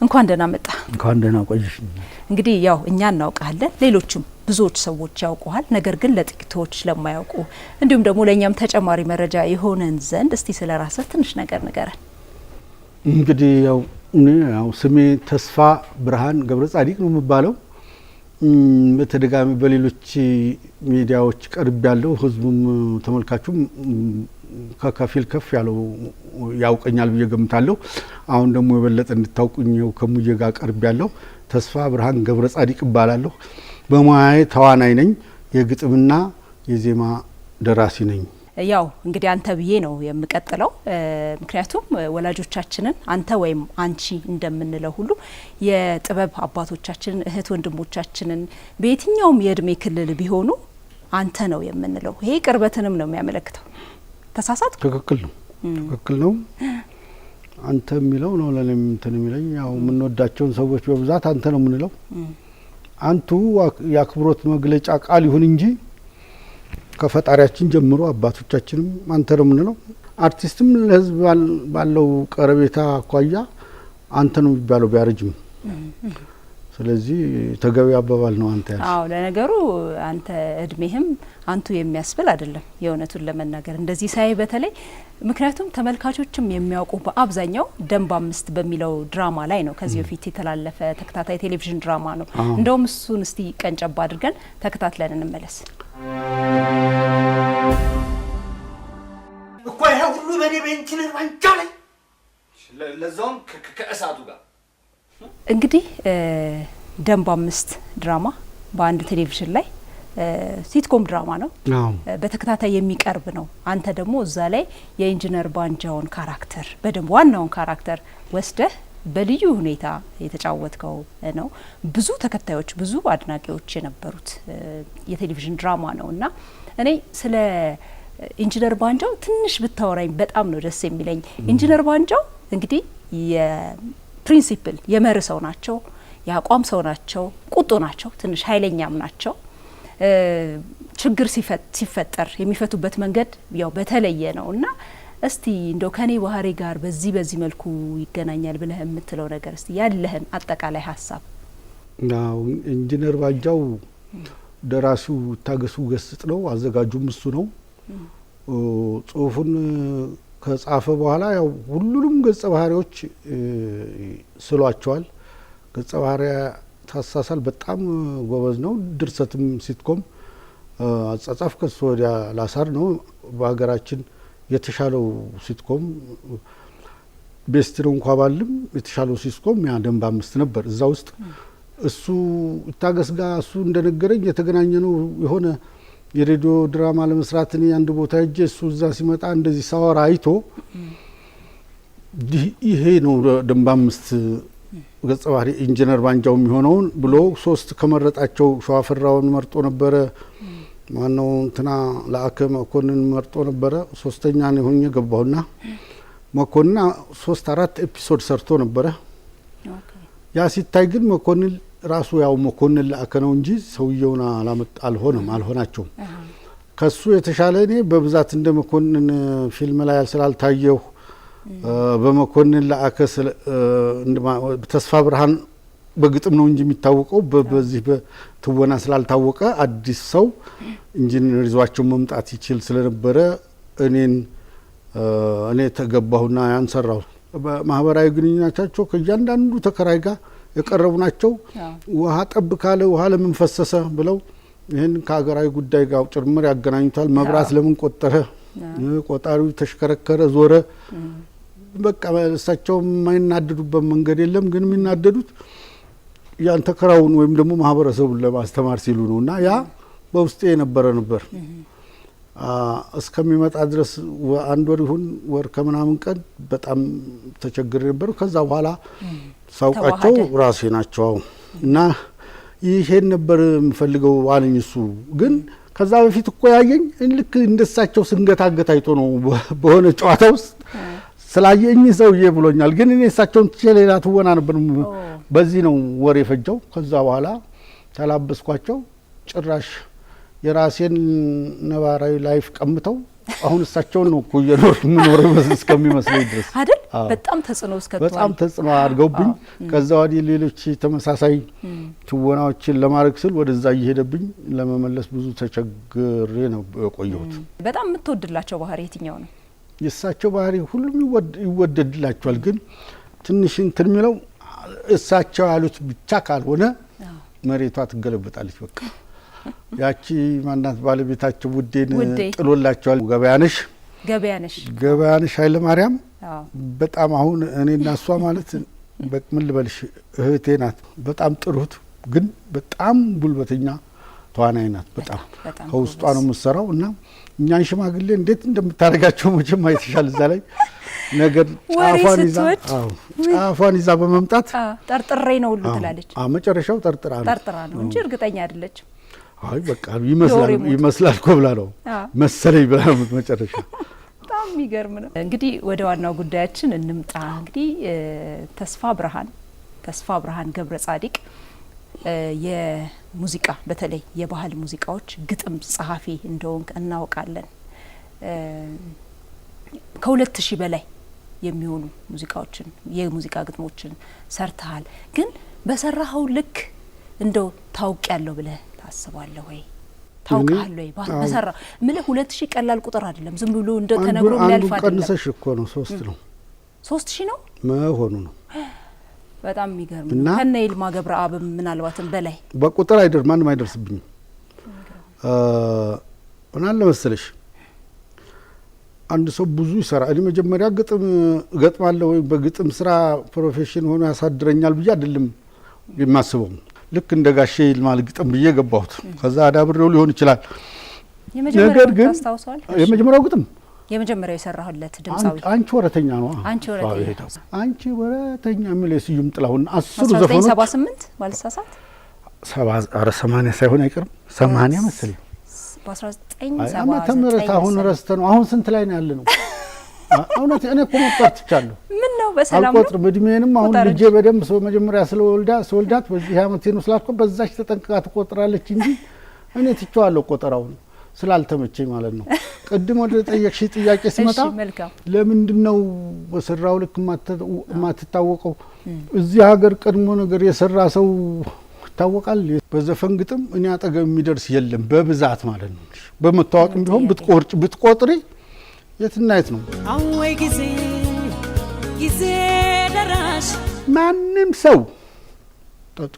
እንኳን ደህና መጣ። እንኳን ደህና ቆይሽ። እንግዲህ ያው እኛ እናውቃለን፣ ሌሎችም ብዙዎች ሰዎች ያውቁሃል። ነገር ግን ለጥቂቶች ለማያውቁ እንዲሁም ደግሞ ለኛም ተጨማሪ መረጃ የሆነን ዘንድ እስቲ ስለራስህ ትንሽ ነገር ንገረን። እንግዲህ ያው ስሜ ተስፋ ብርሃን ገብረ ጻዲቅ ነው የሚባለው። በተደጋሚ በሌሎች ሚዲያዎች ቀርብ ያለው ህዝቡም ተመልካቹም ከከፊል ከፍ ያለው ያውቀኛል ብዬ ገምታለሁ። አሁን ደግሞ የበለጠ እንድታውቁኝ ከሙዬ ጋር ቀርብ ያለው ተስፋ ብርሃን ገብረ ጻዲቅ እባላለሁ። በሙያዬ ተዋናይ ነኝ፣ የግጥምና የዜማ ደራሲ ነኝ። ያው እንግዲህ አንተ ብዬ ነው የምቀጥለው። ምክንያቱም ወላጆቻችንን አንተ ወይም አንቺ እንደምንለው ሁሉ የጥበብ አባቶቻችንን እህት ወንድሞቻችንን በየትኛውም የእድሜ ክልል ቢሆኑ አንተ ነው የምንለው። ይሄ ቅርበትንም ነው የሚያመለክተው። ተሳሳት? ትክክል ነው። አንተ የሚለው ነው ለኔም እንትን የሚለኝ። ያው የምንወዳቸውን ሰዎች በብዛት አንተ ነው የምንለው። አንቱ የአክብሮት መግለጫ ቃል ይሁን እንጂ ከፈጣሪያችን ጀምሮ አባቶቻችንም አንተ ነው የምንለው። አርቲስትም ለህዝብ ባለው ቀረቤታ አኳያ አንተ ነው የሚባለው ቢያረጅም። ስለዚህ ተገቢ አባባል ነው አንተ ያልሽ። አዎ ለነገሩ አንተ እድሜህም አንቱ የሚያስብል አይደለም የእውነቱን ለመናገር እንደዚህ ሳይ በተለይ ምክንያቱም ተመልካቾችም የሚያውቁ በአብዛኛው ደንብ 5 በሚለው ድራማ ላይ ነው። ከዚህ በፊት የተላለፈ ተከታታይ ቴሌቪዥን ድራማ ነው። እንደውም እሱን እስቲ ቀንጨባ አድርገን ተከታትለን እንመለስ። እኮ ይሄ ሁሉ በኔ በእንትን ዋንጫ ላይ ለዛውም ከእሳቱ ጋር እንግዲህ ደንብ 5 ድራማ በአንድ ቴሌቪዥን ላይ ሲትኮም ድራማ ነው። በተከታታይ የሚቀርብ ነው። አንተ ደግሞ እዛ ላይ የኢንጂነር ባንጃውን ካራክተር በደንብ ዋናውን ካራክተር ወስደህ በልዩ ሁኔታ የተጫወትከው ነው። ብዙ ተከታዮች ብዙ አድናቂዎች የነበሩት የቴሌቪዥን ድራማ ነው እና እኔ ስለ ኢንጂነር ባንጃው ትንሽ ብታወራኝ በጣም ነው ደስ የሚለኝ። ኢንጂነር ባንጃው እንግዲህ የፕሪንሲፕል የመርህ ሰው ናቸው፣ የአቋም ሰው ናቸው፣ ቁጡ ናቸው፣ ትንሽ ኃይለኛም ናቸው። ችግር ሲፈጠር የሚፈቱበት መንገድ ያው በተለየ ነው እና እስቲ እንደው ከኔ ባህሪ ጋር በዚህ መልኩ ይገናኛል ብለህ የምትለው ነገር እስቲ ያለህን አጠቃላይ ሀሳብ። ናው ኢንጂነር ባንጃው ደራሲው ታገሱ ገስጥ ነው፣ አዘጋጁም እሱ ነው። ጽሁፉን ከጻፈ በኋላ ያው ሁሉንም ገጸ ባህሪዎች ስሏቸዋል። ገጸ ባህሪ ታሳሳል በጣም ጎበዝ ነው። ድርሰትም ሲትኮም አጻጻፍ ከሱ ወዲያ ላሳር ነው። በሀገራችን የተሻለው ሲትኮም ቤስት ነው እንኳ ባልም የተሻለው ሲትኮም ያ ደንብ 5 ነበር። እዛ ውስጥ እሱ ታገስ ጋር እሱ እንደነገረኝ የተገናኘ ነው። የሆነ የሬዲዮ ድራማ ለመስራት እኔ አንድ ቦታ ሄጄ እሱ እዛ ሲመጣ እንደዚህ ሳወራ አይቶ ይሄ ነው ደንብ 5 ገጸ ባህሪ ኢንጂነር ባንጃው የሚሆነውን ብሎ 3 ከመረጣቸው ሸዋፈራውን መርጦ ነበረ። ማነው እንትና ለአከ መኮንን መርጦ ነበረ። 3ኛ ነው ሆኜ ገባሁና መኮንን 3-4 ኤፒሶድ ሰርቶ ነበረ። ያ ሲታይ ግን መኮንን ራሱ ያው መኮንን ለአከ ነው እንጂ ሰውየውና አልሆናቸውም። ከሱ የተሻለ እኔ በብዛት እንደ መኮንን ፊልም ላይ ስላልታየሁ በመኮንን ለአከ ተስፋ ብርሃን በግጥም ነው እንጂ የሚታወቀው በዚህ በትወና ስላልታወቀ አዲስ ሰው ኢንጂነር ይዟቸው መምጣት ይችል ስለነበረ እኔ ተገባሁና ያን ሰራው። በማህበራዊ ግንኙነታቸው ከእያንዳንዱ ተከራይ ጋር የቀረቡ ናቸው። ውሃ ጠብ ካለ ውሃ ለምን ፈሰሰ ብለው ይህን ከሀገራዊ ጉዳይ ጋር ጭምር ያገናኙታል። መብራት ለምን ቆጠረ፣ ቆጣሪው ተሽከረከረ ዞረ። በቃ እሳቸው የማይናደዱበት መንገድ የለም። ግን የሚናደዱት ያን ተከራውን ወይም ደግሞ ማህበረሰቡን ለማስተማር ሲሉ ነው እና ያ በውስጤ የነበረ ነበር። እስከሚመጣ ድረስ አንድ ወር ይሁን ወር ከምናምን ቀን በጣም ተቸግሬ ነበር። ከዛ በኋላ ሳውቃቸው ራሴ ናቸው እና ይሄን ነበር የምፈልገው አለኝ። እሱ ግን ከዛ በፊት እኮ ያየኝ ልክ እንደሳቸው ስንገታገት አይቶ ነው በሆነ ጨዋታ ውስጥ ስላየኝ ሰውዬ ብሎኛል። ግን እኔ እሳቸውን ትቼ ሌላ ትወና ነበር። በዚህ ነው ወር የፈጀው። ከዛ በኋላ ተላበስኳቸው። ጭራሽ የራሴን ነባራዊ ላይፍ ቀምተው አሁን እሳቸውን ነው እኮ የምኖረው እስከሚመስለኝ ድረስ አይደል? በጣም ተጽዕኖ እስከቷል። በጣም ተጽዕኖ አድርገውብኝ ከዛ ወዲህ ሌሎች ተመሳሳይ ትወናዎችን ለማድረግ ስል ወደዛ እየሄደብኝ ለመመለስ ብዙ ተቸግሬ ነው የቆየሁት። በጣም የምትወድላቸው ባህሪ የትኛው ነው? የእሳቸው ባህሪ ሁሉም ይወደድላቸዋል፣ ግን ትንሽ እንትን የሚለው እሳቸው ያሉት ብቻ ካልሆነ መሬቷ ትገለበጣለች። በቃ ያቺ ማናት ባለቤታቸው ውዴን ጥሎላቸዋል። ገበያነሽ ኃይለ ማርያም በጣም አሁን እኔና እሷ ማለት ምን ልበልሽ እህቴ ናት። በጣም ጥሩት ግን በጣም ጉልበተኛ ተዋናይ ናት። በጣም ከውስጧ ነው የምትሰራው እና እኛን ሽማግሌ እንዴት እንደምታደርጋቸው መቼም አይተሻል። እዛ ላይ ነገር ጫፏን ይዛ በመምጣት ጠርጥሬ ነው ሁሉ ትላለች። መጨረሻው ጠርጥራ ነው እንጂ እርግጠኛ አይደለች። አይ በቃ ይመስላል ኮብላ ነው መሰለኝ ብላ ነው መጨረሻ። በጣም የሚገርም ነው። እንግዲህ ወደ ዋናው ጉዳያችን እንምጣ። እንግዲህ ተስፋ ብርሃን ገብረ ጻዲቅ የሙዚቃ በተለይ የባህል ሙዚቃዎች ግጥም ጸሐፊ እንደሆንክ እናውቃለን። ከ2000 በላይ የሚሆኑ ሙዚቃዎችን የሙዚቃ ግጥሞችን ሰርተሃል። ግን በሰራኸው ልክ እንደው ታውቂያለሁ ብለህ ታስባለህ ወይ? ታውቃለህ ወይ? በሰራ ምለ 2000 ቀላል ቁጥር አይደለም። ዝም ብሎ እንደ ተነግሮ የሚያልፍ አይደለም። ቀንሰሽ እኮ ነው 3 ነው 3000 ነው መሆኑ ነው። በጣም የሚገርም ነው። ከነ ይልማ ገብረአብ ምናልባትም በላይ በቁጥር ማንም አይደርስብኝም። እናለ መሰለሽ አንድ ሰው ብዙ ይሰራል። እኔ መጀመሪያ ግጥም ገጥማለሁ ወይ በግጥም ስራ ፕሮፌሽን ሆኖ ያሳድረኛል ብዬ አይደለም የማስበው። ልክ እንደ ጋሼ ይልማ ግጥም ብዬ ገባሁት። ከዛ አዳብሬው ሊሆን ይችላል። ነገር ግን የመጀመሪያው ግጥም የመጀመሪያው የሰራሁለት ድምጻዊ አንቺ ወረተኛ ነው። አንቺ ወረተኛ የሚል የስዩም ጥላሁን 10 ዘፈኖች 78 ባልሳሳት 80 ሳይሆን አይቀርም 80 መሰለኝ በ1970 ዓመተ ምህረት አሁን ረስተ ነው። አሁን ስንት ላይ ነው ያለ ነው? እውነት እኔ እኮ መጣጥቻለሁ። ምን ነው በሰላም ነው አልቆጥርም። እድሜንም አሁን ልጄ በደንብ መጀመሪያ ስለወልዳት በዚህ አመት ነው ስላልኩ በዛች ተጠንቅቃ ትቆጥራለች እንጂ እኔ ትቼዋለሁ ቆጠራውን ስላልተመቸኝ ማለት ነው። ቅድም ወደ ጠየቅሽ ጥያቄ ሲመጣ ለምንድነው በሰራው ልክ ማትታወቀው? እዚህ ሀገር ቀድሞ ነገር የሰራ ሰው ይታወቃል። በዘፈን ግጥም እኔ አጠገብ የሚደርስ የለም በብዛት ማለት ነው። በመታወቅም ቢሆን ብትቆጥሪ የትና የት ነው። አወይ ጊዜ ደራሽ ማንም ሰው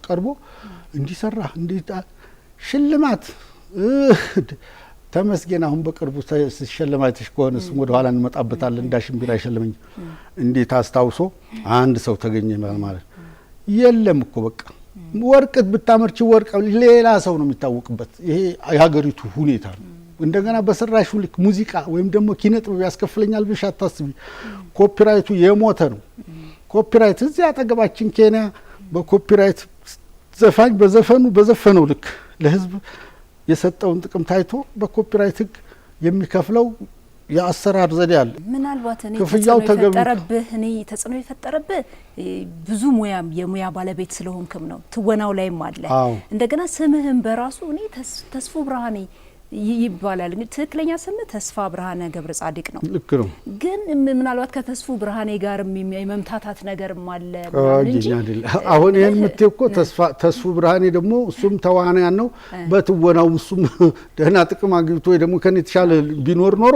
ቀርቦ እንዲሰራ እንዴት ሽልማት ተመስገን አሁን በቅርቡ ሲሸለማይተሽ ከሆነ እሱም ወደ ኋላ እንመጣበታለን። እንዳሽም ቢራ ይሸለመኝ እንዴት አስታውሶ አንድ ሰው ተገኘ ማለት የለም እኮ በቃ ወርቅ ብታመርቺ ወርቅ ሌላ ሰው ነው የሚታወቅበት። ይሄ የሀገሪቱ ሁኔታ ነው። እንደገና በሰራሹ ልክ ሙዚቃ ወይም ደግሞ ኪነ ጥበብ ያስከፍለኛል ብለሽ አታስቢ። ኮፒራይቱ የሞተ ነው። ኮፒራይት እዚህ አጠገባችን ኬንያ በኮፒራይት ዘፋኝ በዘፈነው ልክ ለህዝብ የሰጠውን ጥቅም ታይቶ በኮፒራይት ህግ የሚከፍለው የአሰራር ዘዴ አለ። ምናልባት እኔ ተጽዕኖ የፈጠረብህ ብዙ የሙያ ባለቤት ስለሆንክም ነው። ትወናው ላይም አለ። እንደገና ስምህም በራሱ እኔ ተስፉ ብርሃኔ ይባላል። ትክክለኛ ስምህ ተስፋ ብርሃነ ገብረ ጻዲቅ ነው። ልክ ነው። ግን ምናልባት ከተስፉ ብርሃኔ ጋር የመምታታት ነገርም አለ እንጂ አሁን ይሄን የምትይው እኮ ተስፉ ብርሃኔ ደግሞ እሱም ተዋናያን ነው። በትወናው እሱም ደህና ጥቅም አግኝቶ ወይ ደግሞ ከኔ የተሻለ ቢኖር ኖሮ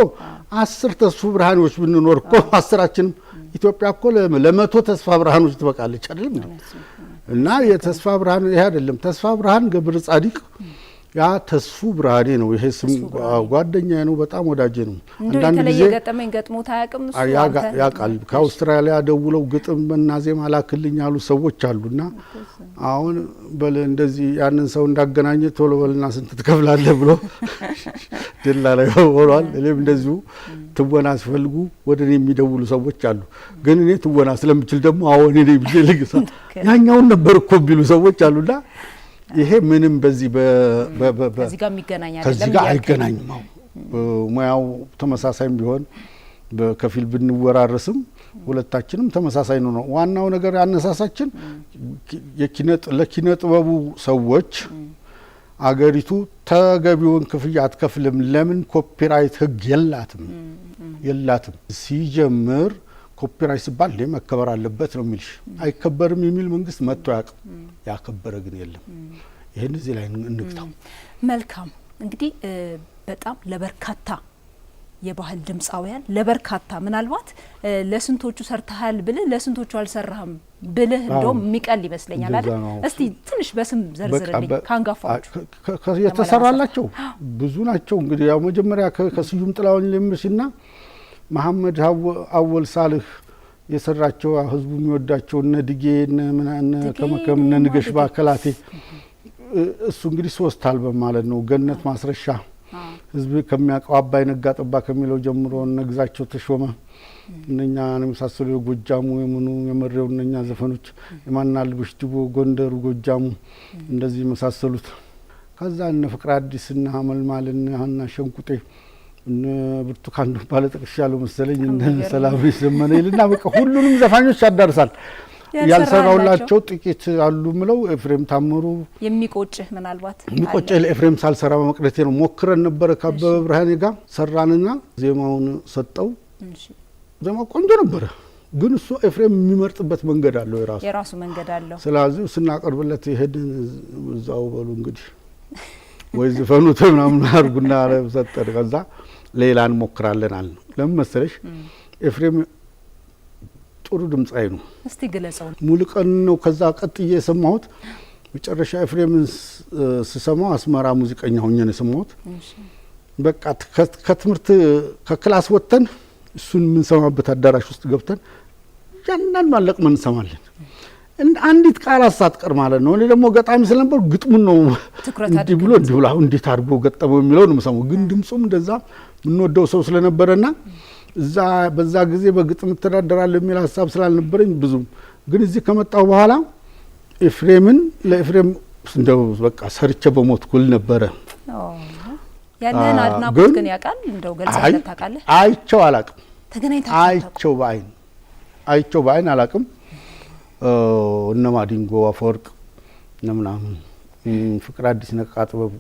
10 ተስፉ ብርሃኔዎች ብንኖር እኮ 10አችንም ኢትዮጵያ እኮ ለመቶ ተስፋ ብርሃኖች ትበቃለች አይደል? እና የተስፋ ብርሃን ይሄ አይደለም። ተስፋ ብርሃን ገብረ ጻዲቅ ያ ተስፉ ብርሃኔ ነው። ይሄ ስም ጓደኛዬ ነው፣ በጣም ወዳጄ ነው። አንዳንድ ጊዜ ገጠመኝ ገጥሞት አያውቅም። እሱ ያውቃል። ከአውስትራሊያ ደውለው ግጥም እና ዜማ ላክልኝ ያሉ ሰዎች አሉና አሁን በል እንደዚህ ያንን ሰው እንዳገናኘ ቶሎ በልና ስንት ትከፍላለህ ብሎ ደላላ ሆኗል። እኔም እንደዚሁ ትወና ሲፈልጉ ወደ እኔ የሚደውሉ ሰዎች አሉ። ግን እኔ ትወና ስለምችል ደግሞ አሁን እኔ ብዬ ልግሳ ያኛውን ነበር እኮ ቢሉ ሰዎች አሉና ይሄ ምንም በዚህ ከዚህ ጋር የሚገናኝ አይደለም። ከዚህ ጋር አይገናኝም። ሙያው ተመሳሳይም ቢሆን በከፊል ብንወራረስም ሁለታችንም ተመሳሳይ ነው። ዋናው ነገር ያነሳሳችን ለኪነ ጥበቡ ሰዎች አገሪቱ ተገቢውን ክፍያ አትከፍልም። ለምን? ኮፒራይት ህግ የላትም። ሲጀምር ኮፒራይት ሲባል መከበር አለበት ነው የሚልሽ። አይከበርም የሚል መንግስት መጥቶ ያከበረ ግን የለም። ይሄን እዚህ ላይ እንግታው። መልካም እንግዲህ በጣም ለበርካታ የባህል ድምጻውያን ለበርካታ ምናልባት ለስንቶቹ ሰርተሃል ብልህ ለስንቶቹ አልሰራህም ብልህ እንደውም የሚቀል ይመስለኛል አይደል? እስቲ ትንሽ በስም ዘርዝርልኝ ካንጋፋዎቹ የተሰራላቸው ብዙ ናቸው። እንግዲህ ያው መጀመሪያ ከስዩም ጥላውን ለምሽና መሐመድ አወል ሳልህ የሰራቸው ህዝቡ የሚወዳቸው እነ ድጌ እነ ከመከም እነ ንገሽ ባከላቴ እሱ እንግዲህ 3 አልበም ማለት ነው። ገነት ማስረሻ ህዝብ ከሚያውቀው አባይ ነጋ ጠባ ከሚለው ጀምሮ እነ ግዛቸው ተሾመ እነኛ የመሳሰሉ የጎጃሙ የምኑ የመሬው እነኛ ዘፈኖች የማናልብሽ ድቦ ጎንደሩ ጎጃሙ እንደዚህ የመሳሰሉት ከዛ እነ ፍቅር አዲስ እና አመልማልና ሀና ሸንቁጤ እነ ብርቱካን ባለ ጥቅሻለው መሰለኝ እነ ሰላምሪ ዘመነ ይልና በቃ ሁሉንም ዘፋኞች ያዳርሳል። ያልሰራውላቸው ጥቂት አሉ ምለው ኤፍሬም ታምሩ የሚቆጭህ ምናልባት የሚቆጭህ ለኤፍሬም ሳልሰራ በመቅረቴ ነው። ሞክረን ነበር ከአበበ ብርሃኔ ጋር ሰራንና ዜማውን ሰጠው። ዜማው ቆንጆ ነበር፣ ግን እሱ ኤፍሬም የሚመርጥበት መንገድ አለው የራሱ መንገድ አለው። ስለዚህ ስናቀርብለት ይሄድን እዛው በሉ እንግዲህ ወይ ዘፈኑት ምናምን አርጉና ሰጠን። ከዛ ሌላን ሞክራለን አለ። ለምን መሰለሽ ኤፍሬም ጥሩ ድምጻይ ነው። እስቲ ገለጸው። ሙሉቀን ነው። ከዛ ቀጥዬ የሰማሁት መጨረሻ ኤፍሬምን ስሰማው አስመራ ሙዚቀኛ ሆኜ ነው የሰማሁት። በቃ ከትምህርት ከክላስ ወጥተን እሱን ምን ሰማበት አዳራሽ ውስጥ ገብተን ጃናን ማለቅመን እንሰማለን። አንዲት ቃላት ሳትቀር ማለት ነው። እኔ ደግሞ ገጣሚ ስለነበር ግጥሙን ነው እንዲህ ብሎ እንዴት አድርጎ ገጠመው የሚለው ነው የምሰማው። ግን ድምጹም እንደዛ የምንወደው ሰው ስለነበረና እዛ በዛ ጊዜ በግጥም ተዳደራለሁ የሚል ሐሳብ ስላልነበረኝ ብዙም ግን እዚህ ከመጣው በኋላ ኤፍሬምን ለኤፍሬም እንደው በቃ ሰርቼ በሞት ኩል ነበረ። ያለን አድናቆት ግን ያቃል እንደው ገልጸለት ታቃለህ? አይቸው አላቅም። ተገናኝታችሁ አይቸው በአይን አላቅም። እነ ማዲንጎ አፈወርቅ ምናምን ፍቅር አዲስ ነቃ ጥበብ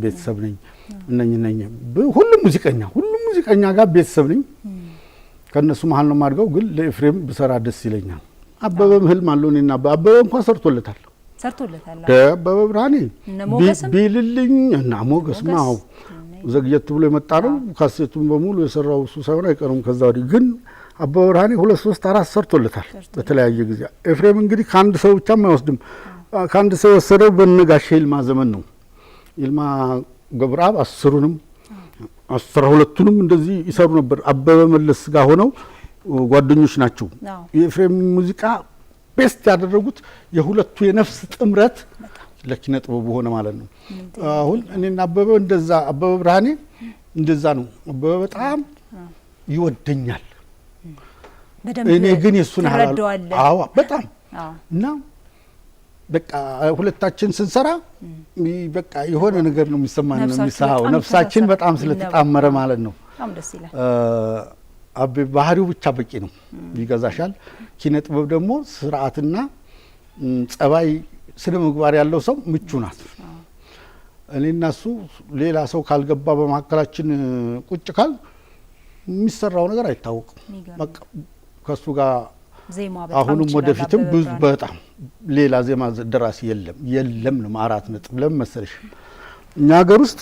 ቤተሰብ ነኝ እነኝ ሁሉም ሙዚቀኛ ጋር ቤተሰብ ነኝ። ከነሱ መሀል ነው ማድርገው። ግን ለኤፍሬም ብሰራ ደስ ይለኛል። አበበም ህልም አለው እኔና አበበ እንኳን ሰርቶለታል። አበበ ብርሃኔ ቢልልኝ እና ሞገስማው ዘግየት ብሎ የመጣ ነው። ካሴቱን በሙሉ የሰራው እሱ ሳይሆን አይቀርም። ከዛ ወዲህ ግን አበበ ብርሃኔ 2 3 4 ሰርቶለታል በተለያየ ጊዜ። ኤፍሬም እንግዲህ ከአንድ ሰው ብቻም አይወስድም። ከአንድ ሰው የወሰደው በነጋሽ ይልማ ዘመን ነው። ይልማ ገብረአብ 10ሩንም 12ቱንም እንደዚህ ይሰሩ ነበር። አበበ መለስ ጋር ሆነው ጓደኞች ናቸው። የኤፍሬም ሙዚቃ ቤስት ያደረጉት የሁለቱ የነፍስ ጥምረት ለኪነ ጥበቡ ሆነ ማለት ነው። አሁን እኔና አበበ እንደዛ አበበ ብርሃኔ እንደዛ ነው። አበበ በጣም ይወደኛል፣ እኔ ግን የሱን አዎ በጣም እና በቃ ሁለታችን ስንሰራ በቃ የሆነ ነገር ነው የሚሰማን ነው የሚሳው ነፍሳችን በጣም ስለተጣመረ ማለት ነው። በጣም ደስ ይላል። አበበ ባህሪው ብቻ በቂ ነው፣ ይገዛሻል። ኪነ ጥበብ ደግሞ ስርዓትና ጸባይ ስነ ምግባር ያለው ሰው ምቹ ናት። እኔና እሱ ሌላ ሰው ካልገባ በመካከላችን ቁጭ ካል የሚሰራው ነገር አይታወቅም። በቃ ከሱ ጋር አሁንም ወደፊትም ብዙ በጣም ሌላ ዜማ ደራሲ የለም ነው 4 ነጥብ። ለምን መሰለሽ እኛ ሀገር ውስጥ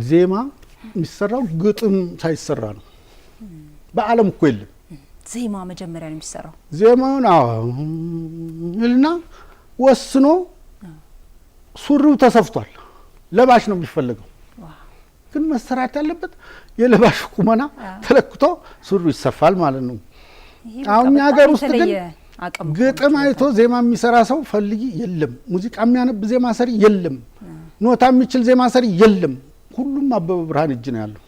ዜማ የሚሰራው ግጥም ሳይሰራ ነው። በዓለም እኮ የለም ዜማ መጀመሪያ ነው የሚሰራው። ዜማውን እና ወስኖ ሱሪው ተሰፍቷል ለባሽ ነው የሚፈልገው። ግን መሰራት ያለበት የለባሽ ቁመና ተለክቶ ሱሪው ይሰፋል ማለት ነው። አሁን ሀገር ውስጥ ግን ግጥም አይቶ ዜማ የሚሰራ ሰው ፈልጊ የለም። ሙዚቃ የሚያነብ ዜማ ሰሪ የለም። ኖታ የሚችል ዜማ ሰሪ የለም። ሁሉም አበበ ብርሃን እጅ ነው ያለው።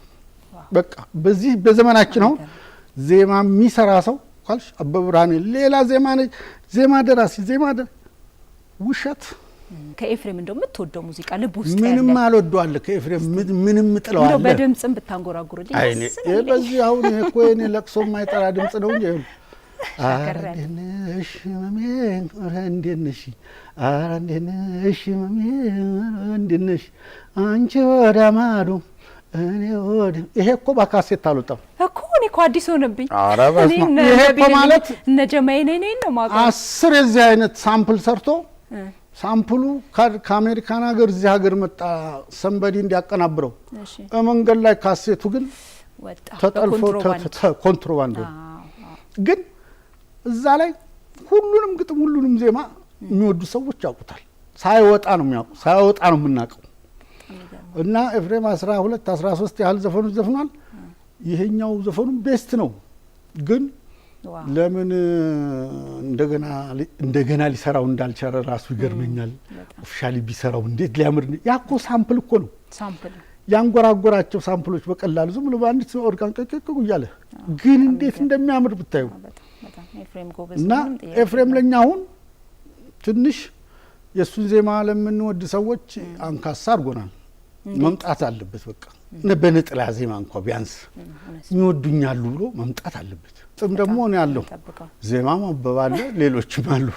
በቃ በዚህ በዘመናችን አሁን ዜማ የሚሰራ ሰው ካልሽ አበበ ብርሃን፣ ሌላ ዜማ ደራሲ ውሸት። ከኤፍሬም እንደው የምትወደው ሙዚቃ ልብ ውስጥ ያለ ምንም አልወደዋለ ከኤፍሬም ምንም ጥለዋለ። እንደው በድምጽም ብታንጎራጉርልኝ በዚህ አሁን እኮ እኔ ለቅሶ የማይጠራ ድምጽ ነው እንጂ አረንደነሽ መሜ አረንደነሽ አረንደነሽ መሜ አረንደነሽ አንቺ ወደ ማዶ እኔ ወደ ይሄ እኮ በካሴት አልወጣም እኮ እኔ እኮ አዲስ ሆነብኝ። ኧረ በስመ አብ ይሄ እኮ ማለት እነ ጀማይ ነኝ ነው ማለት 10 የዚህ አይነት ሳምፕል ሰርቶ ሳምፕሉ ከአሜሪካን ሀገር እዚህ ሀገር መጣ ሰንበዲ እንዲያቀናብረው መንገድ ላይ ካሴቱ ግን ወጣ ተጠልፎ ኮንትሮባንድ ግን እዛ ላይ ሁሉንም ግጥም ሁሉንም ዜማ የሚወዱ ሰዎች ያውቁታል። ሳይወጣ ነው የሚያውቁ ሳይወጣ ነው የምናውቀው። እና ኤፍሬም 12 13 ያህል ዘፈኖች ዘፍኗል። ይሄኛው ዘፈኑ ቤስት ነው ግን ለምን እንደገና ሊሰራው እንዳልቻለ ራሱ ይገርመኛል። ኦፊሻሊ ቢሰራው እንዴት ሊያምር ያኮ ሳምፕል እኮ ነው ሳምፕል ያንጎራጎራቸው ሳምፕሎች በቀላሉ ዝም ብሎ አንድ ሰው ኦርጋን ቀቀቀ ይያለ ግን እንዴት እንደሚያምር ብታዩ እና ኤፍሬም ለኛ አሁን ትንሽ የሱን ዜማ ለምንወድ ሰዎች አንካሳ አድርጎናል። መምጣት አለበት በቃ በነጥላ ዜማ እንኳን ቢያንስ ይወዱኛሉ ብሎ መምጣት አለበት። ጥም ደግሞ ነው ያለው ዜማ ማበባለ ሌሎችም አሉ።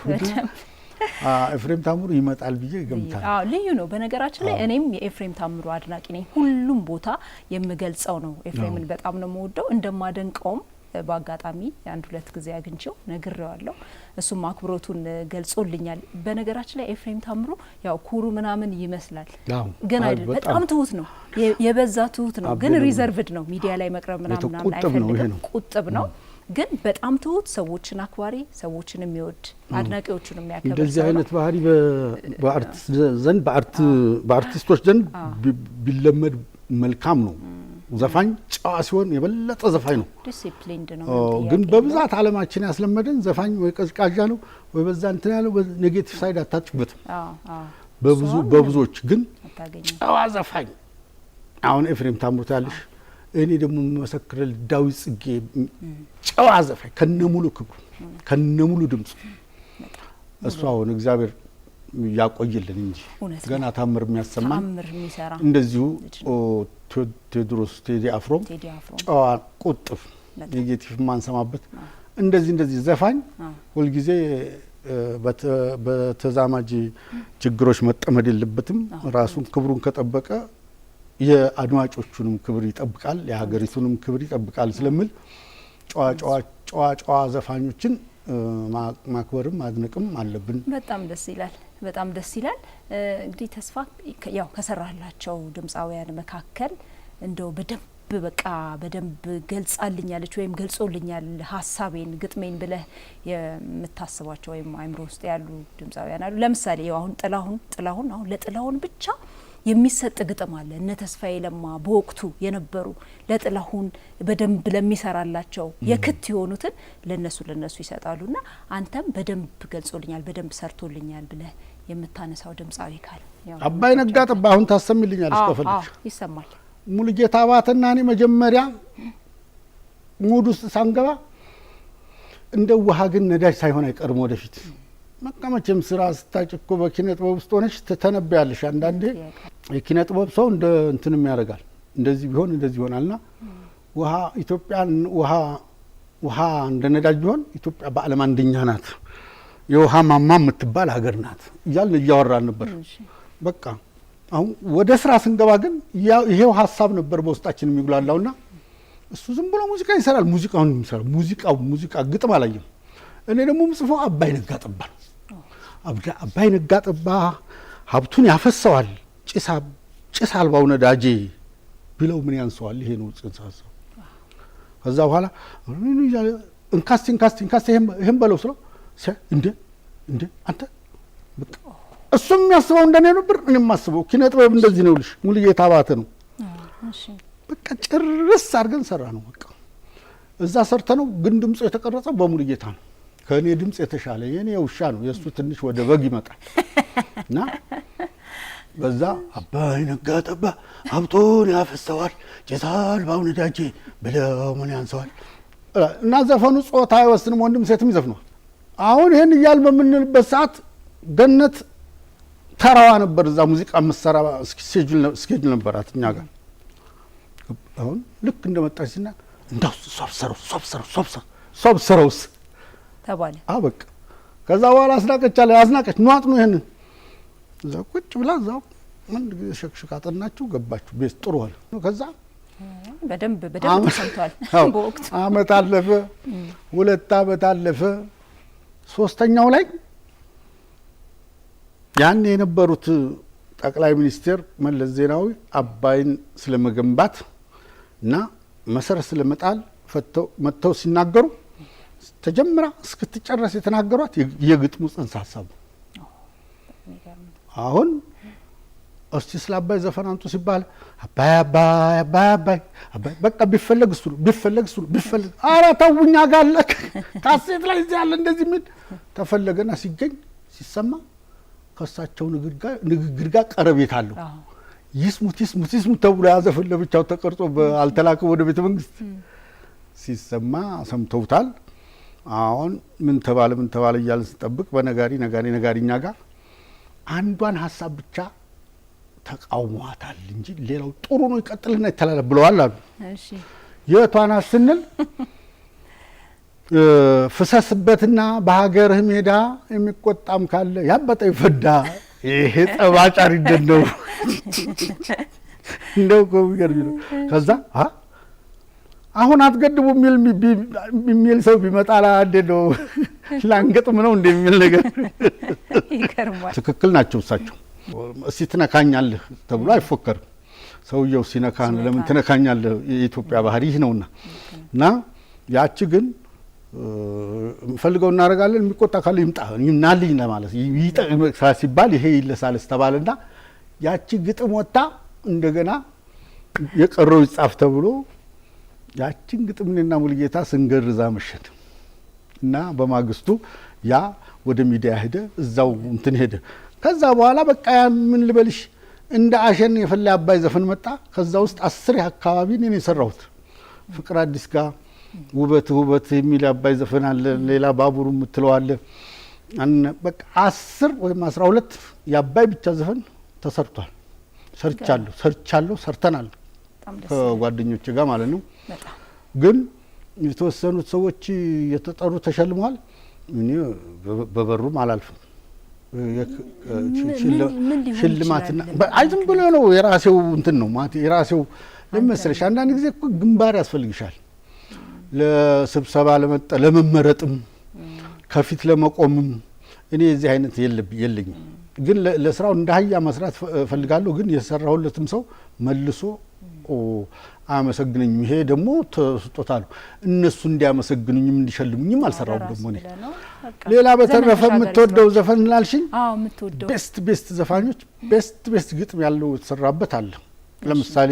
ኤፍሬም ታምሩ ይመጣል ብዬ ገምታለሁ። አዎ ልዩ ነው። በነገራችን ላይ እኔም የኤፍሬም ታምሩ አድናቂ ነኝ። ሁሉም ቦታ የምገልጸው ነው። ኤፍሬምን በጣም ነው የምወደው። እንደማደንቀውም በአጋጣሚ አንድ ሁለት ጊዜ አግኝቼው ነግሬዋለሁ። እሱም አክብሮቱን ገልጾልኛል። በነገራችን ላይ ኤፍሬም ታምሩ ያው ኩሩ ምናምን ይመስላል ግን አይደል፣ በጣም ትሁት ነው። የበዛ ትሁት ነው ግን ሪዘርቭድ ነው። ሚዲያ ላይ መቅረብ ምናምን አይፈልግም። ቁጥብ ነው ግን በጣም ትሁት፣ ሰዎችን አክባሪ፣ ሰዎችን የሚወድ አድናቂዎቹን የሚያከብር። እንደዚህ አይነት ባህሪ በአርቲስቶች ዘንድ ቢለመድ መልካም ነው። ዘፋኝ ጨዋ ሲሆን የበለጠ ዘፋኝ ነው። ዲሲፕሊንድ ነው። ግን በብዛት ዓለማችን ያስለመደን ዘፋኝ ወይ ቀዝቃዣ ነው ወይ በዛ እንትን ያለው ኔጌቲቭ ሳይድ አታጭበትም። በብዙዎች ግን ጨዋ ዘፋኝ አሁን ኤፍሬም ታምሩ ታያለሽ። እኔ ደግሞ መሰክረል ዳዊት ጽጌ ጨዋ ዘፋኝ ከነሙሉ ክብሩ ከነሙሉ ድምፁ እሱ አሁን እግዚአብሔር ያቆይልን እንጂ ገና ታምር የሚያሰማን ታምር የሚሰራ እንደዚሁ ቴዎድሮስ ቴዲ አፍሮ ጨዋ ቁጥብ ኔጌቲቭ ማንሰማበት እንደዚህ ዘፋኝ ሁልጊዜ በተዛማጅ ችግሮች መጠመድ የለበትም። ራሱን ክብሩን ከጠበቀ የአድማጮቹንም ክብር ይጠብቃል፣ የሀገሪቱንም ክብር ይጠብቃል ስለሚል ጨዋ ዘፋኞችን ማክበርም ማድነቅም አለብን። በጣም ደስ ይላል። በጣም ደስ ይላል። እንግዲህ ተስፋ ያው ከሰራላቸው ድምጻውያን መካከል እንደው በደንብ ገልጻልኛለች ወይም ገልጾልኛል ሀሳቤን ግጥሜን ብለህ የምታስባቸው ወይም አይምሮ ውስጥ ያሉ ድምጻውያን አሉ? ለምሳሌ ያው አሁን ጥላሁን አሁን ለጥላሁን ብቻ የሚሰጥ ግጥም አለ። እነ ተስፋዬ ለማ በወቅቱ የነበሩ ለጥላሁን በደንብ ለሚሰራላቸው የክት የሆኑትን ለነሱ ይሰጣሉና አንተም በደንብ ገልጾልኛል በደንብ ሰርቶልኛል ብለህ የምታነሳው ድምጻዊ ካለ አባይ ነጋ ጥባ አሁን ታሰሚልኛለሽ ከፈለግሽ? ይሰማል። ሙሉጌታ አባተና እኔ መጀመሪያ ሙድ ውስጥ ሳንገባ እንደ ውሃ ግን ነዳጅ ሳይሆን አይቀርም ወደፊት መቀመጭም ስራ ስታጭኮ በኪነ ጥበብ ውስጥ ሆነሽ ተተነበያለሽ። አንዳንዴ የኪነ ጥበብ ሰው እንደ እንትንም ያደርጋል እንደዚህ ቢሆን እንደዚህ ይሆናልና ውሃ ኢትዮጵያን ውሃ እንደ ነዳጅ ቢሆን ኢትዮጵያ በዓለም አንደኛ ናት፣ የውሃ ማማ የምትባል ሀገር ናት እያልን እያወራን ነበር። በቃ አሁን ወደ ስራ ስንገባ ግን ይሄው ሀሳብ ነበር በውስጣችን የሚጉላላውና እሱ ዝም ብሎ ሙዚቃ ይሰራል። ሙዚቃውን ይሰራል። ሙዚቃ ግጥም አላየም። እኔ ደግሞ ምጽፈው አባይ ነጋ ጥባ አባይ ነጋ ጥባ ሀብቱን ያፈሰዋል ጭስ አልባው ነዳጄ ብለው ምን ያንሰዋል? ይሄ ነው ጽንሰ ሀሳብ። ከዛ በኋላ እንካስቲ ይሄን በለው ስለው እንደ አንተ በቃ እሱም የሚያስበው እንደኔ ነበር፣ እኔም ማስበው ኪነ ጥበብ እንደዚህ ነው ልሽ ሙሉጌታ አባተ ነው። በቃ ጭርስ አድርገን ሰራ ነው። በቃ እዛ ሰርተ ነው ግን ድምፁ የተቀረጸው በሙሉጌታ ነው። ከእኔ ድምፅ የተሻለ የኔ ውሻ ነው፣ የእሱ ትንሽ ወደ በግ ይመጣል እና በዛ አባይ ነጋ ጥባ ሀብቱን ያፈሰዋል ጭስ አልባው ነዳጄ ብለው ምን ያንሰዋል እና ዘፈኑ ጾታ አይወስንም፣ ወንድም ሴትም ይዘፍነዋል። አሁን ይሄን እያል በምንልበት ሰዓት ገነት ተራዋ ነበር እዛ ሙዚቃ መሰራ ስኬጁል ነበራት እኛ ጋር። አሁን ልክ እንደመጣችና እንዳው ሶብሰረውስ ተባለ። በቃ ከዛ በኋላ አስናቀች ኗጥ ነው ይሄንን እዛ ቁጭ ብላ እዛው ምን ሸክሽካ አጠናችሁ ገባችሁ ቤት ጥሩ ሆነ። ከዛ በደንብ ተሰምቷል። በወቅቱ አመት አለፈ፣ 2 አመት አለፈ። 3ኛው ላይ ያን የነበሩት ጠቅላይ ሚኒስትር መለስ ዜናዊ አባይን ስለመገንባት እና መሰረት ስለመጣል መጥተው ሲናገሩ ተጀምራ እስክትጨረስ የተናገሯት የግጥሙ ጽንሰ ሀሳብ ነው። አሁን እስቲ ስለ አባይ ዘፈን አምጡ ሲባል አባይ አባይ አባይ አባይ አባይ በቃ ቢፈለግ እሱ ኧረ ተውኛ ጋለ ካሴት ላይ እዚህ ያለ እንደዚህ ምን ተፈለገና ሲገኝ ሲሰማ ከሳቸው ንግግር ጋር ቀረቤት አለው። ይስሙት ተብሎ ያዘፈን ለብቻው ተቀርጾ አልተላከም ወደ ቤተ መንግስት። ሲሰማ ሰምተውታል። አሁን ምን ተባለ እያልን ስንጠብቅ በነጋሪኛ ጋር አንዷን ሀሳብ ብቻ ተቃውሟታል እንጂ ሌላው ጥሩ ነው ይቀጥልና ይተላለፍ ብለዋል አሉ። እሺ የቷና ስንል ፍሰስበትና በሀገርህ ሜዳ የሚቆጣም ካለ ያበጠ ይፈዳ። ይሄ ጠባጫሪ እንደው ኮሚገር ነው። ከዛ አሁን አትገድቡ የሚል ሰው ቢመጣ አንዴ ነው ላንገጥም ነው እንደሚል ነገር ይገርማል። ትክክል ናቸው እሳቸው። እስቲ ትነካኛለህ ተብሎ አይፎከርም። ሰውየው ሲነካን ለምን ትነካኛለህ የኢትዮጵያ ባህሪ ነውና እና ያቺ ግን ፈልገው እናደርጋለን የሚቆጣ ካለ ይምጣ ይናልኝ ለማለት ይጠቅሳ ሲባል ይሄ ይለሳልስ ተባለና ያቺ ግጥም ወጣ። እንደገና የቀረው ይጻፍ ተብሎ ያቺን ግጥምና ሙልጌታ ስንገርዛ መሸት እና በማግስቱ ያ ወደ ሚዲያ ሄደ፣ እዛው እንትን ሄደ። ከዛ በኋላ በቃ ምን ልበልሽ እንደ አሸን የፈላ አባይ ዘፈን መጣ። ከዛ ውስጥ 10 አካባቢ ነው የሰራሁት። ፍቅር አዲስ ጋር ውበት የሚል አባይ ዘፈን አለ። ሌላ ባቡሩ የምትለው አለ። በቃ 10 ወይም 12 የአባይ ብቻ ዘፈን ተሰርቷል። ሰርተናል ከጓደኞች ጋር ማለት ነው። ግን የተወሰኑት ሰዎች የተጠሩ ተሸልመዋል። እኔ በበሩም አላልፍም። ሽልማትና አይዝም ብሎ ነው የራሴው እንትን ነው ማለት የራሴው ለምሳሌ አንዳንድ ጊዜ እኮ ግንባር ያስፈልግሻል ለስብሰባ ለመመረጥም ከፊት ለመቆምም። እኔ እዚህ አይነት የለኝም። ግን ለስራው እንዳህያ መስራት ፈልጋለሁ። ግን የሰራሁለትም ሰው መልሶ አመሰግነኝ። ይሄ ደግሞ ተስጦታ ነው። እነሱ እንዲያመሰግኑኝም እንዲሸልሙኝም አልሰራውም። ደግሞ እኔ ሌላ በተረፈ የምትወደው ዘፈን ላልሽኝ ቤስት ዘፋኞች ቤስት ግጥም ያለው የተሰራበት አለ። ለምሳሌ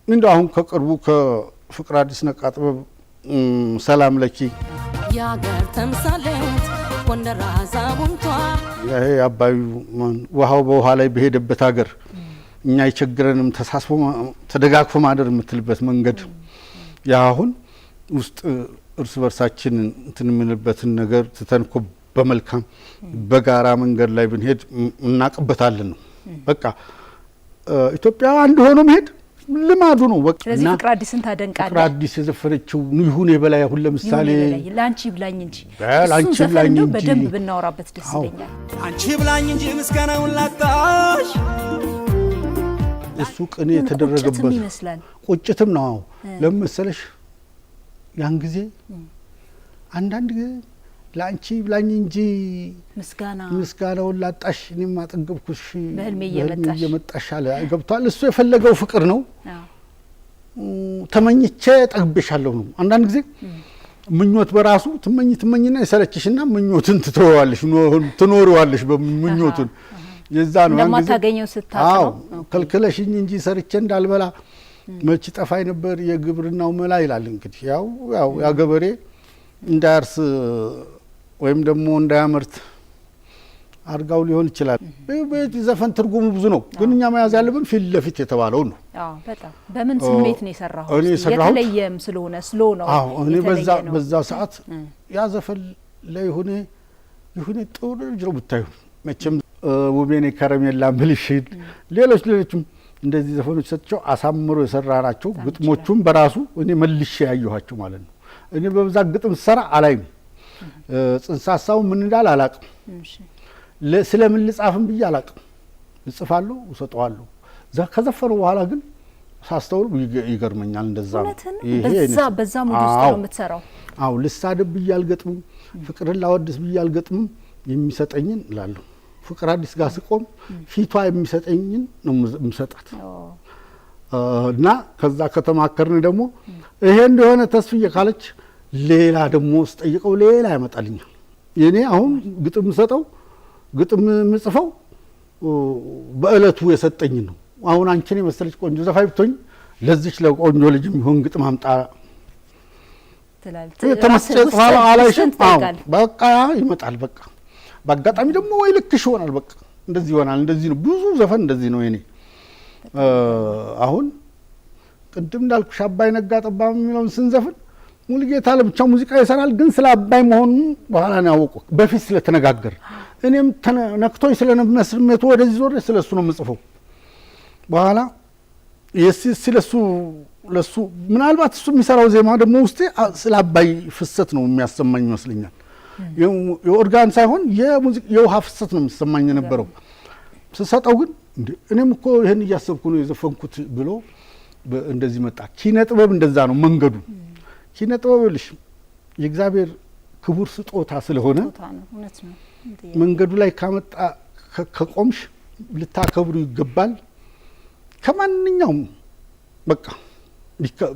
እንደው አሁን ከቅርቡ ከፍቅር አዲስ ነቃ ጥበብ ሰላም ለኪ ያገር ተምሳሌት ወንደራ ዛቡንቷ ይሄ አባዩ ውሃው በውሃ ላይ በሄደበት ሀገር እኛ ይቸግረንም ተሳስቦ ተደጋግፎ ማደር የምትልበት መንገድ ያ አሁን ውስጥ እርስ በርሳችን እንትን የምንልበትን ነገር ትተንኮ በመልካም በጋራ መንገድ ላይ ብንሄድ እናቅበታለን ነው። በቃ ኢትዮጵያ አንድ ሆኖ መሄድ ልማዱ ነው። በቃ ስለዚህ ፍቅር አዲስን ታደንቃለህ? ፍቅር አዲስ የዘፈነችው ይሁን የበላይ አሁን ለምሳሌ ላንቺ ብላኝ እንጂ ላንቺ ብላኝ እንጂ በደንብ ብናወራበት ደስ ይለኛል። አንቺ ብላኝ እንጂ ምስጋናውን ላጣሽ እሱ ቅኔ የተደረገበት ቁጭትም ነው። ለምሳሌሽ ያን ጊዜ አንዳንድ ጊዜ ላንቺ ብላኝ እንጂ ምስጋናውን ላጣሽ እኔም አጠገብኩሽ በህልሜ እየመጣሽ አለ። ገብቷል። እሱ የፈለገው ፍቅር ነው። ተመኝቼ ጠግቤሻለሁ ነው። አንዳንድ ጊዜ ምኞት በራሱ ትመኝና ይሰለችሽና ምኞትን ትኖሪዋለሽ በምኞቱን የዛ ነው ለማታገኘው ስታጣው ከልክለሽኝ እንጂ ሰርቼ እንዳልበላ መች ጠፋይ ነበር የግብርናው መላ ይላል። እንግዲህ ያው ያገበሬ እንዳያርስ ወይም ደግሞ እንዳያመርት አርጋው ሊሆን ይችላል። ዘፈን ትርጉሙ ብዙ ነው። ግን እኛ መያዝ ያለብን ፊት ለፊት የተባለው ነው። በጣም በምን ስሜት ነው የሰራኸው? የተለየም ስለሆነ ነው። እኔ በዛ ሰዓት ያ ዘፈን ለይሁኔ ጥሩ ልጅ ነው ብታዩ መቼም ውቤኔ ከረሜላ ብልሽት ሌሎችም እንደዚህ ዘፈኖች ሰጥቸው አሳምሮ የሰራ ናቸው። ግጥሞቹም በራሱ እኔ መልሼ ያየኋቸው ማለት ነው። እኔ በብዛት ግጥም ሰራ አላይም። ጽንሰ ሀሳቡ ምን እንዳል አላቅም። ስለምን ልጻፍም ብዬ አላቅም። እጽፋለሁ እሰጠዋለሁ። ከዘፈነው በኋላ ግን ሳስተውል ይገርመኛል። እንደዛ በዛ ሙድ ውስጥ ነው የምትሰራው። አዎ ልሳደብ ብዬ አልገጥምም፣ ፍቅርን ላወድስ ብዬ አልገጥምም። የሚሰጠኝን እላለሁ። ፍቅር አዲስ ጋር ስቆም ፊቷ የሚሰጠኝን ነው የምሰጣት እና ከዛ ከተማከርን ደግሞ ይሄ እንደሆነ ተስፍዬ ካለች ሌላ ደግሞ ስጠይቀው ሌላ ያመጣልኛል። የኔ አሁን ግጥም ሰጠው ግጥም ምጽፈው በእለቱ የሰጠኝ ነው። አሁን አንቺን የመሰለች ቆንጆ ዘፋኝ ብትሆኝ ለዚች ለቆንጆ ልጅ የሚሆን ግጥም አምጣ ተመስጨት ባላ አላይሽም። በቃ ይመጣል። በቃ በአጋጣሚ ደግሞ ወይ ልክሽ ይሆናል። በቃ እንደዚህ ይሆናል። እንደዚህ ነው ብዙ ዘፈን እንደዚህ ነው የኔ። አሁን ቅድም እንዳልኩሽ አባይ ነጋ ጠባ የሚለውን ስንዘፍን ሙሉጌታ ለብቻው ሙዚቃ ይሰራል፣ ግን ስለ አባይ መሆኑን በኋላ ነው ያወቅኩት። በፊት ስለተነጋገር እኔም ነክቶኝ ስለነመስመቱ ወደዚህ ዞር ስለሱ ነው የምጽፈው። በኋላ ስለሱ ለሱ ምናልባት እሱ የሚሰራው ዜማ ደግሞ ውስጤ ስለ አባይ ፍሰት ነው የሚያሰማኝ ይመስለኛል። የኦርጋን ሳይሆን የውሃ ፍሰት ነው የሚሰማኝ የነበረው። ስሰጠው ግን እኔም እኮ ይሄን እያሰብኩ ነው የዘፈንኩት ብሎ እንደዚህ መጣ። ኪነ ጥበብ እንደዛ ነው መንገዱ። ኪነ ጥበብ ልሽ የእግዚአብሔር ክቡር ስጦታ ስለሆነ መንገዱ ላይ ካመጣ ከቆምሽ ልታከብሩ ይገባል። ከማንኛውም በቃ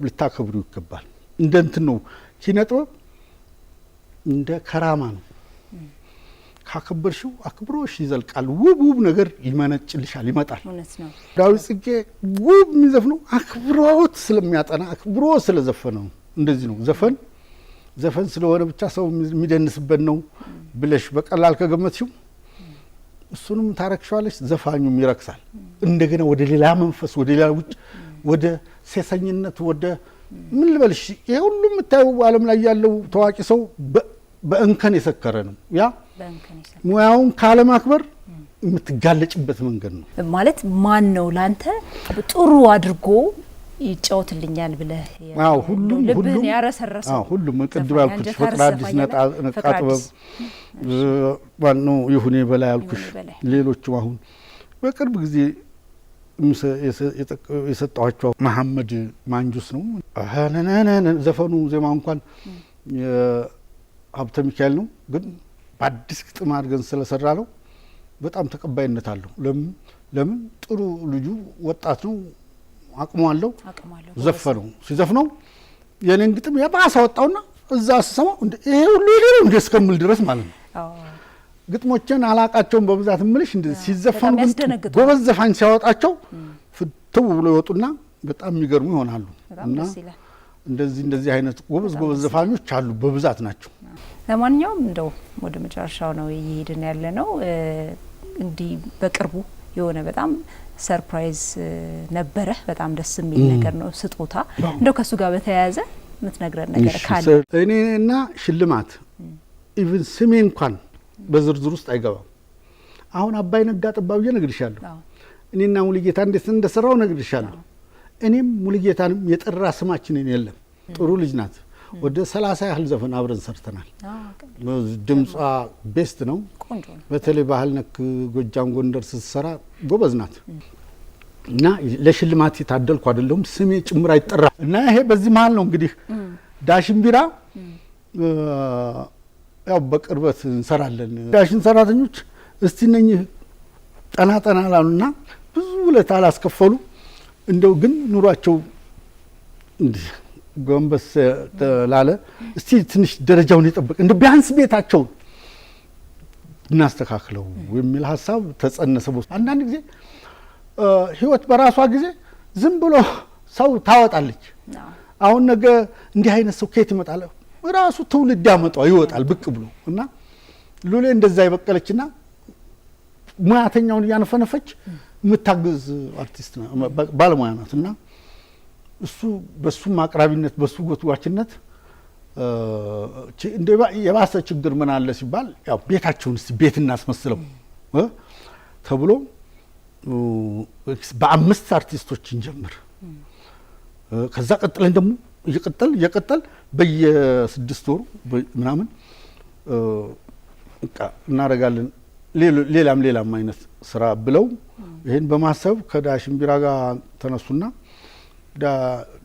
ልታከብሩ ይገባል። እንደ እንትን ነው ኪነ ጥበብ እንደ ከራማ ነው። ካከበርሽው አክብሮሽ ይዘልቃል። ውብ ነገር ይመነጭልሻል፣ ይመጣል። ዳዊት ጽጌ ውብ የሚዘፍነው አክብሮት ስለሚያጠና አክብሮ ስለዘፈነው እንደዚህ ነው። ዘፈን ስለሆነ ብቻ ሰው የሚደንስበት ነው ብለሽ በቀላል ከገመትሽው እሱንም ታረክሻለሽ፣ ዘፋኙም ይረክሳል። እንደገና ወደ ሌላ መንፈስ፣ ወደ ሌላ ውጭ፣ ወደ ሴሰኝነት፣ ወደ ምን ልበልሽ፣ ይሄ ሁሉ የምታየው ዓለም ላይ ያለው ታዋቂ ሰው በእንከን የሰከረ ነው። ያ ሙያውን ካለማክበር የምትጋለጭበት መንገድ ነው ማለት። ማን ነው ላንተ ጥሩ አድርጎ ይጫወትልኛል ብለህ ሁሉም ያረሰረሰው? ሁሉም ቅድም ያልኩሽ ፍቅር አዲስ ነቃ ጥበብ ዋናው ይሁኔ በላይ ያልኩሽ፣ ሌሎችም አሁን በቅርብ ጊዜ የሰጠኋቸው መሐመድ ማንጁስ ነው ዘፈኑ። ዜማ እንኳን ሀብተ ሚካኤል ነው፣ ግን በአዲስ ግጥም አድርገን ስለሰራ ነው በጣም ተቀባይነት አለው። ለምን ጥሩ ልጁ ወጣት ነው፣ አቅሙ አለው። ዘፈነው ሲዘፍነው የኔን ግጥም የባሰ ወጣውና እዛ ስሰማው ይሄ ሁሉ ይሄው እስከምል ድረስ ማለት ነው። ግጥሞችን አላቃቸውን በብዛት ምልሽ ሲዘፈኑ ጎበዝ ዘፋኝ ሲያወጣቸው ፍትው ብሎ ይወጡና በጣም የሚገርሙ ይሆናሉ። እና እንደዚህ አይነት ጎበዝ ዘፋኞች አሉ፣ በብዛት ናቸው። ለማንኛውም እንደው ወደ መጨረሻው ነው እየሄድን ያለ ነው። እንዲህ በቅርቡ የሆነ በጣም ሰርፕራይዝ ነበረ፣ በጣም ደስ የሚል ነገር ነው፣ ስጦታ። እንደው ከሱ ጋር በተያያዘ የምትነግረን ነገር ካለ? እኔና ሽልማት ኢቭን ስሜ እንኳን በዝርዝር ውስጥ አይገባም። አሁን አባይ ነጋ ጠባ ብዬ እነግርሻለሁ። እኔና ሙሉጌታ እንዴት እንደሰራው እነግርሻለሁ። እኔም ሙሉጌታንም የጠራ ስማችንን የለም። ጥሩ ልጅ ናት። ወደ 30 ያህል ዘፈን አብረን ሰርተናል። ድምጿ ቤስት ነው። በተለይ ባህል ነክ ጎጃም፣ ጎንደር ስትሰራ ጎበዝ ናት። እና ለሽልማት የታደልኩ አይደለሁም፣ ስሜ ጭምር አይጠራ እና ይሄ በዚህ መሀል ነው እንግዲህ ዳሽን ቢራ ያው በቅርበት እንሰራለን። ዳሽን ሰራተኞች እስቲ ነኝ ጠና ላሉና ብዙ ውለታ አላስከፈሉ፣ እንደው ግን ኑሯቸው እንዲህ ጎንበስ ላለ እስቲ ትንሽ ደረጃውን ይጠብቅ እንደ ቢያንስ ቤታቸውን እናስተካክለው የሚል ሀሳብ ተጸነሰ። አንዳንድ ጊዜ ህይወት በራሷ ጊዜ ዝም ብሎ ሰው ታወጣለች። አሁን ነገ እንዲህ አይነት ሰው ከየት ይመጣል? ራሱ ትውልድ ያመጣው ይወጣል ብቅ ብሎ እና ሉሌ እንደዛ ይበቀለችና ሙያተኛውን እያነፈነፈች የምታግዝ አርቲስት ባለሙያ ናት። እና እሱ በሱም አቅራቢነት በሱ ጎትጓችነት እንደ የባሰ ችግር ምን አለ ሲባል ያው ቤታቸውን እስቲ ቤት እናስመስለው ተብሎ በ5 አርቲስቶች እንጀምር። ከዛ ቀጥለን ደግሞ እየቀጠል በየ6 ወሩ ምናምን በቃ እናደርጋለን ሌላም አይነት ስራ ብለው ይሄን በማሰብ ከዳሽን ቢራ ጋር ተነሱና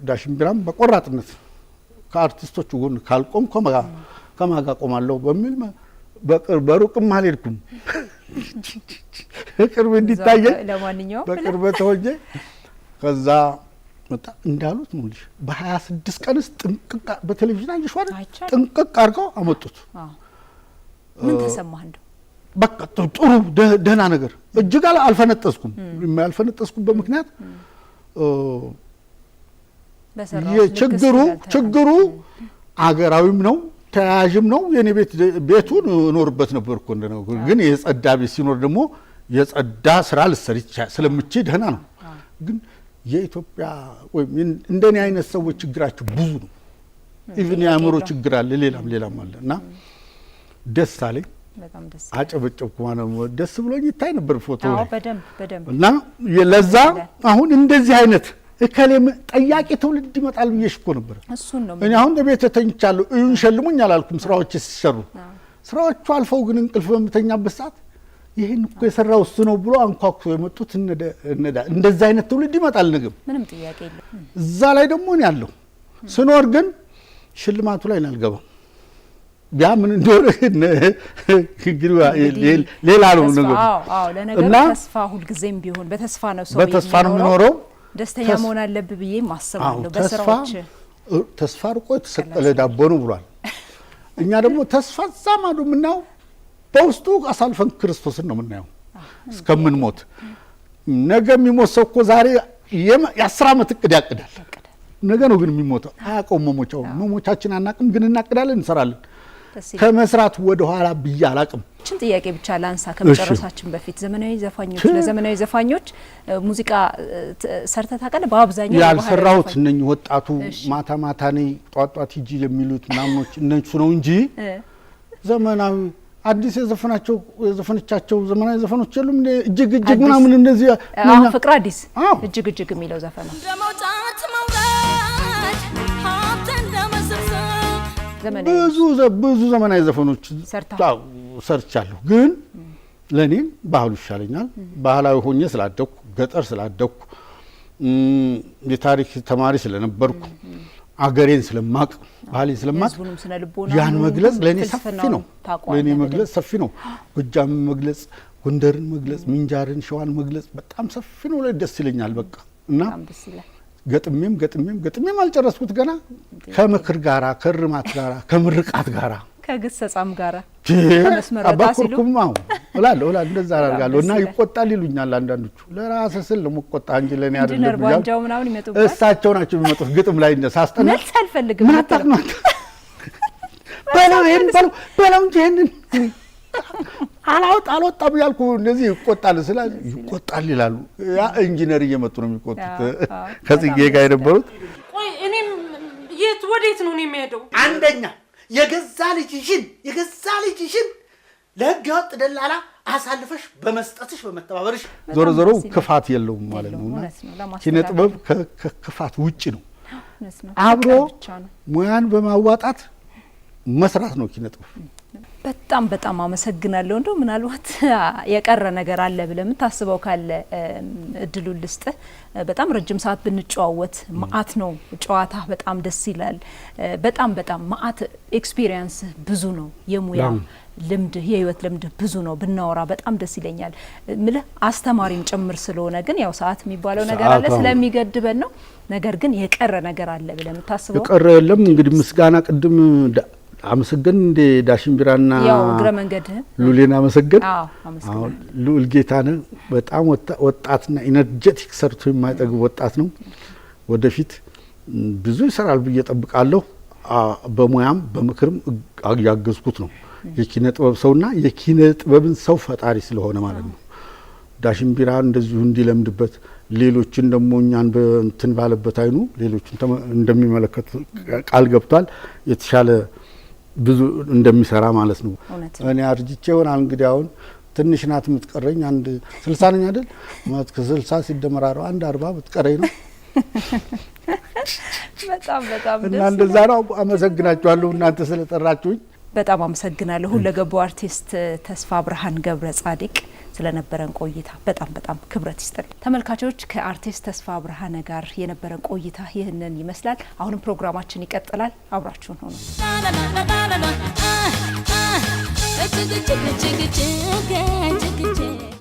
ዳሽን ቢራም በቆራጥነት ከአርቲስቶቹ ጎን ካልቆም ከማጋ ቆማለሁ በሚል በሩቅም አልሄድኩም። ቅርብ እንዲታየ ለማንኛውም በቅርብ ተወጀ። ከዛ መጣ እንዳሉት ነው ልጅ በ26 ቀንስ ጥንቅቅ በቴሌቪዥን አይሽዋል ጥንቅቅ አድርገው አመጡት። ምን ተሰማህ እንደው? በቃ ጥሩ ደህና ነገር እጅግ አልፈነጠስኩም። ያልፈነጠስኩበት ምክንያት ችግሩ አገራዊም ነው ተያያዥም ነው። የኔ ቤቱን እኖርበት ነበርኩ እንደነው ግን የጸዳ ቤት ሲኖር ደግሞ የጸዳ ስራ ልሰሪ ስለምችል ደህና ነው። ግን የኢትዮጵያ ወይም እንደኔ አይነት ሰዎች ችግራቸው ብዙ ነው። ኢቭን ያምሮ ችግር አለ ሌላም አለና ደስ አለኝ። በጣም ደስ አጨበጨብኩ ማለት ነው። ደስ ብሎኝ ይታይ ነበር ፎቶ ላይ በደንብ እና ለዛ አሁን እንደዚህ አይነት እከሌም ጠያቂ ትውልድ ይመጣል ብዬሽ እኮ ነበር። እሱን ነው እኔ አሁን በቤት ተኝቻለሁ እዩን ሸልሙኝ አላልኩም። ስራዎች ሲሰሩ ስራዎቹ አልፈው ግን እንቅልፍ በመተኛበት ሰዓት ይሄን እኮ የሰራው እሱ ነው ብሎ አንኳኩ የመጡት እንደዛ አይነት ትውልድ ይመጣል ነገም ምንም ጥያቄ የለም። እዛ ላይ ደግሞ እኔ ያለው ስኖር ግን ሽልማቱ ላይ አልገባም። ያ ምን እንደሆነ ሌላ ነው ነገሩ። ለነገሩ ተስፋ ሁልጊዜም ቢሆን በተስፋ ነው ሰው የሚኖረው። ደስተኛ መሆን አለብህ ብዬ ማስባለሁ። በስራዎች ተስፋ ርቆ የተሰቀለ ዳቦ ነው ብሏል። እኛ ደግሞ ተስፋ ዛማዱ ምናው በውስጡ አሳልፈን ክርስቶስን ነው የምናየው እስከምንሞት። ነገ የሚሞት ሰው እኮ ዛሬ የ10 ዓመት እቅድ ያቅዳል። ነገ ነው ግን የሚሞተው አያውቀውም። መሞቻችን አናውቅም፣ ግን እናቅዳለን፣ እንሰራለን። ከመስራት ወደ ኋላ ብዬ አላውቅም። እቺን ጥያቄ ብቻ ላንሳ ከመጨረሳችን በፊት ለዘመናዊ ዘፋኞች ሙዚቃ ሰርተህ ታውቃለህ? በአብዛኛው ያልሰራሁት እነኚህ ወጣቱ ማታ ነኝ ጧጧት ሂጂ የሚሉት ምናምኖች እነሱ ነው እንጂ ዘመናዊ አዲስ የዘፈነቻቸው ዘመናዊ ዘፈኖች የሉም። እጅግ ምናምን እንደዚህ ፍቅር አዲስ እጅግ የሚለው ዘፈን ነው። ብዙ ዘመናዊ ዘፈኖች ሰርቻለሁ። ግን ለኔ ባህሉ ይሻለኛል። ባህላዊ ሆኜ ስላደኩ ገጠር ስላደኩ የታሪክ ተማሪ ስለነበርኩ አገሬን ስለማቅ ባህሌን ስለማቅ ያን መግለጽ ለኔ ሰፊ ነው። ጎጃም መግለጽ፣ ጎንደርን መግለጽ፣ ምንጃርን፣ ሸዋን መግለጽ በጣም ሰፊ ነው። ደስ ይለኛል በቃ እና ገጥሜም አልጨረስኩት ገና ከምክር ጋራ ከርማት ጋራ ከምርቃት ጋራ ከግሰጻም ጋራ አባኩርኩም እላለሁ እንደዛ አደርጋለሁ። እና ይቆጣል ይሉኛል አንዳንዶቹ። ለራስ ስል ለመቆጣ እንጂ ለኔ አይደለም ብያለሁ። እሳቸው ናቸው የሚመጡት ግጥም ላይ ሳስጠና መልስ አልፈልግም በለው እንጂ ይሄንን አልወጣም ያልኩ እንደዚህ ይቆጣል ይላሉ። ያ ኢንጂነር እየመጡ ነው የሚቆጡት ከጽጌ ጋር የነበሩት። ቆይ እኔም ወዴት ነው የሚሄደው? አንደኛ የገዛ ልጅሽን ለህገ ወጥ ደላላ አሳልፈሽ በመስጠትሽ በመተባበርሽ ዞሮ ክፋት የለውም ማለት ነውና ኪነ ጥበብ ከክፋት ውጪ ነው። አብሮ ሙያን በማዋጣት መስራት ነው ኪነ ጥበብ። በጣም አመሰግናለሁ። እንደው ምናልባት የቀረ ነገር አለ ብለህ የምታስበው ካለ እድሉን ልስጥህ። በጣም ረጅም ሰዓት ብንጨዋወት ማአት ነው ጨዋታ በጣም ደስ ይላል። በጣም ማአት ኤክስፒሪየንስ ብዙ ነው። የሙያ ልምድ የህይወት ልምድ ብዙ ነው። ብናወራ በጣም ደስ ይለኛል። ምልህ አስተማሪም ጭምር ስለሆነ ግን ያው ሰዓት የሚባለው ነገር አለ ስለሚገድበን ነው። ነገር ግን የቀረ ነገር አለ ብለህ የምታስበው? የቀረ የለም። እንግዲህ ምስጋና ቅድም አመሰግን እንደ ዳሽን ቢራና ያው እግረ መንገድ ሉሌና አመሰግን። አመሰግን ሉል ጌታነህ በጣም ወጣትና ኢነርጄቲክ ሰርቶ የማይጠግብ ወጣት ነው። ወደፊት ብዙ ይሰራል ብዬ ጠብቃለሁ። በሙያም በምክርም ያገዝኩት ነው። የኪነ ጥበብ ሰውና የኪነ ጥበብን ሰው ፈጣሪ ስለሆነ ማለት ነው። ዳሽን ቢራ እንደዚሁ እንዲለምድበት ሌሎችን ደግሞ እኛን በእንትን ባለበት አይኑ ሌሎችን እንደሚመለከት ቃል ገብቷል። የተሻለ ብዙ እንደሚሰራ ማለት ነው። እኔ አርጅቼ ይሆናል እንግዲህ አሁን ትንሽ ናት የምትቀረኝ። አንድ 60 ነኝ አይደል? ማለት ከ60 ሲደመራረው አንድ 40 ብትቀረኝ ነው። በጣም እና እንደዛ ነው። አመሰግናችኋለሁ እናንተ ስለጠራችሁኝ። በጣም አመሰግናለሁ ሁለገቡ አርቲስት ተስፋ ብርሃን ገብረ ጻዲቅ ስለነበረን ቆይታ በጣም ክብረት ይስጥልኝ። ተመልካቾች ከአርቲስት ተስፋ ብርሃን ጋር የነበረን ቆይታ ይህንን ይመስላል። አሁንም ፕሮግራማችን ይቀጥላል። አብራችሁን ሆኑ።